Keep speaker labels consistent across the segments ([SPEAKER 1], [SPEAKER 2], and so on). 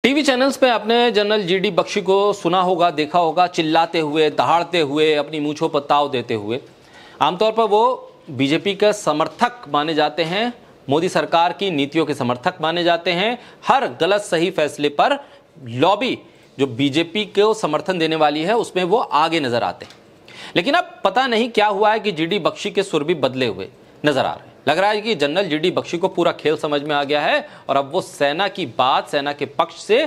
[SPEAKER 1] TV channels पे आपने general GD Bakshi को सुना होगा, देखा होगा, चिल्लाते हुए, दहाड़ते हुए, अपनी मूंछों पर ताव देते हुए। आमतौर पर वो बीजेपी का समर्थक माने जाते हैं, मोदी सरकार की नीतियों के समर्थक माने जाते हैं। हर गलत सही फैसले पर लॉबी जो बीजेपी को समर्थन देने वाली है उसमें वो आगे नजर आते हैं। लेकिन अब पता नहीं क्या हुआ है कि जीडी बख्शी के सुर भी बदले हुए नजर आ रहे हैं। लग रहा है कि जनरल जीडी बख्शी को पूरा खेल समझ में आ गया है और अब वो सेना की बात सेना के पक्ष से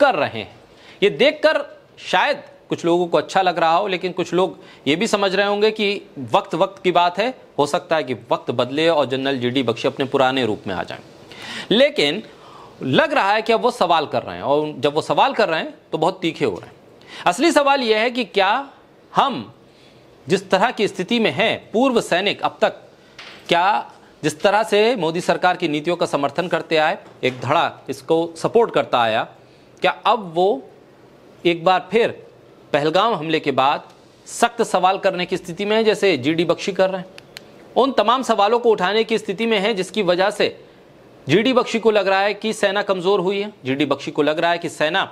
[SPEAKER 1] कर रहे हैं। ये देखकर शायद कुछ लोगों को अच्छा लग रहा हो, लेकिन कुछ लोग ये भी समझ रहे होंगे कि वक्त की बात है, हो सकता है कि वक्त बदले और जनरल जीडी बख्शी अपने पुराने रूप में आ जाएं। लेकिन लग रहा है कि अब वो सवाल कर रहे हैं, और जब वो सवाल कर रहे हैं तो बहुत तीखे हो रहे हैं। असली सवाल यह है कि क्या हम जिस तरह की स्थिति में हैं, पूर्व सैनिक अब तक क्या जिस तरह से मोदी सरकार की नीतियों का समर्थन करते आए, एक धड़ा इसको सपोर्ट करता आया, क्या अब वो एक बार फिर पहलगाम हमले के बाद सख्त सवाल करने की स्थिति में है जैसे जीडी बख्शी कर रहे हैं? उन तमाम सवालों को उठाने की स्थिति में है जिसकी वजह से जीडी बख्शी को लग रहा है कि सेना कमजोर हुई है। जीडी बख्शी को लग रहा है कि सेना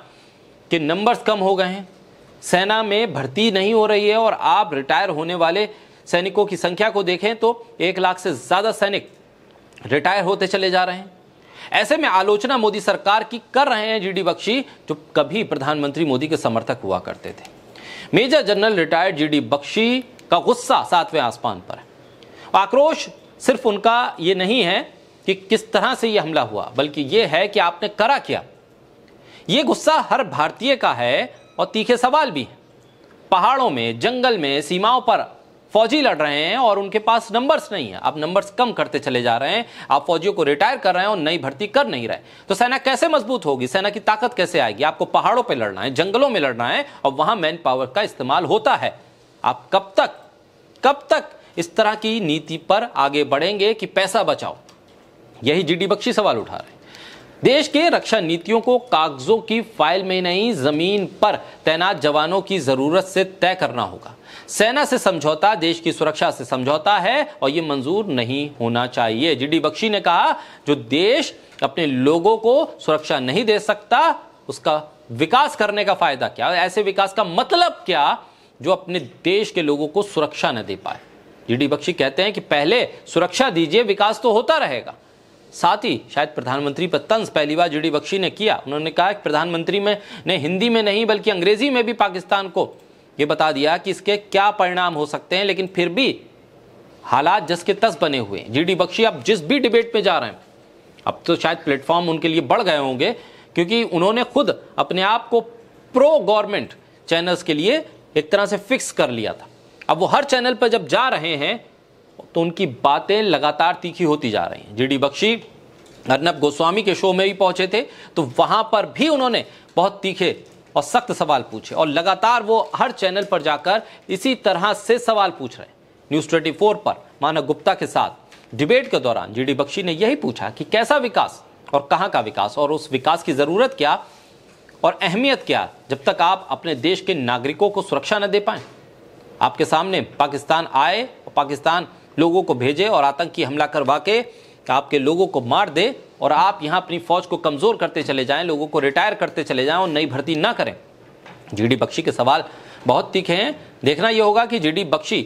[SPEAKER 1] के नंबर्स कम हो गए हैं, सेना में भर्ती नहीं हो रही है, और आप रिटायर होने वाले सैनिकों की संख्या को देखें तो 1 लाख से ज्यादा सैनिक रिटायर होते चले जा रहे हैं। ऐसे में आलोचना मोदी सरकार की कर रहे हैं जीडी बख्शी, जो कभी प्रधानमंत्री मोदी के समर्थक हुआ करते थे। Major general retired GD Bakshi का गुस्सा 7वें आसमान पर है। आक्रोश सिर्फ उनका ये नहीं है कि किस तरह से यह हमला हुआ, बल्कि यह है कि आपने करा क्या। यह गुस्सा हर भारतीय का है और तीखे सवाल भी हैं। पहाड़ों में, जंगल में, सीमाओं पर फौजी लड़ रहे हैं और उनके पास नंबर्स नहीं है। आप नंबर्स कम करते चले जा रहे हैं, आप फौजियों को रिटायर कर रहे हैं और नई भर्ती कर नहीं रहे। तो सेना कैसे मजबूत होगी? सेना की ताकत कैसे आएगी? आपको पहाड़ों पे लड़ना है, जंगलों में लड़ना है, और वहां मैन पावर का इस्तेमाल होता है। आप कब तक इस तरह की नीति पर आगे बढ़ेंगे कि पैसा बचाओ? यही जीडी बख्शी सवाल उठा रहे हैं। देश के रक्षा नीतियों को कागजों की फाइल में नहीं, जमीन पर तैनात जवानों की जरूरत से तय करना होगा। सेना से समझौता देश की सुरक्षा से समझौता है और यह मंजूर नहीं होना चाहिए। जीडी बख्शी ने कहा, जो देश अपने लोगों को सुरक्षा नहीं दे सकता उसका विकास करने का फायदा क्या? ऐसे विकास का मतलब क्या जो अपने देश के लोगों को सुरक्षा न दे पाए? जीडी बख्शी कहते हैं कि पहले सुरक्षा दीजिए, विकास तो होता रहेगा। साथ ही शायद प्रधानमंत्री पर तंज पहली बार जीडी बख्शी ने किया। उन्होंने कहा कि प्रधानमंत्री ने हिंदी में नहीं बल्कि अंग्रेजी में भी पाकिस्तान को यह बता दिया कि इसके क्या परिणाम हो सकते हैं, लेकिन फिर भी हालात जस के तस बने हुए हैं। जीडी बख्शी अब जिस भी डिबेट में जा रहे हैं, अब तो शायद प्लेटफॉर्म उनके लिए बढ़ गए होंगे, क्योंकि उन्होंने खुद अपने आप को प्रो गवर्नमेंट चैनल्स के लिए एक तरह से फिक्स कर लिया था। अब वो हर चैनल पर जब जा रहे हैं तो उनकी बातें लगातार तीखी होती जा रही हैं। जीडी बख्शी अर्नब गोस्वामी के शो में भी पहुंचे थे, तो वहां पर भी उन्होंने बहुत तीखे और सख्त सवाल पूछे, और लगातार वो हर चैनल पर जाकर इसी तरह से सवाल पूछ रहे हैं। न्यूज़ 24 पर मानव गुप्ता के साथ डिबेट के दौरान जीडी बख्शी ने यही पूछा कि कैसा विकास और कहां का विकास, और उस विकास की जरूरत क्या और अहमियत क्या जब तक आप अपने देश के नागरिकों को सुरक्षा न दे पाए। आपके सामने पाकिस्तान आए और पाकिस्तान लोगों को भेजे और आतंकी हमला करवा के आपके लोगों को मार दे, और आप यहां अपनी फौज को कमजोर करते चले जाएं, लोगों को रिटायर करते चले जाएं और नई भर्ती ना करें। जीडी बख्शी के सवाल बहुत तीखे हैं। देखना यह होगा कि जीडी बख्शी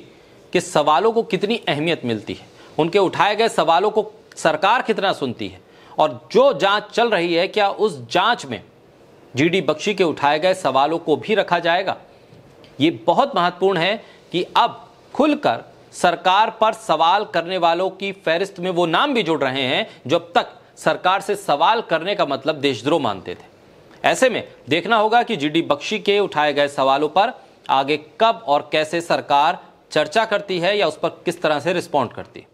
[SPEAKER 1] के सवालों को कितनी अहमियत मिलती है, उनके उठाए गए सवालों को सरकार कितना सुनती है, और जो जांच चल रही है क्या उस जांच में जीडी बख्शी के उठाए गए सवालों को भी रखा जाएगा। ये बहुत महत्वपूर्ण है कि अब खुलकर सरकार पर सवाल करने वालों की फहरिस्त में वो नाम भी जुड़ रहे हैं जो अब तक सरकार से सवाल करने का मतलब देशद्रोह मानते थे। ऐसे में देखना होगा कि जीडी बख्शी के उठाए गए सवालों पर आगे कब और कैसे सरकार चर्चा करती है या उस पर किस तरह से रिस्पॉन्ड करती है।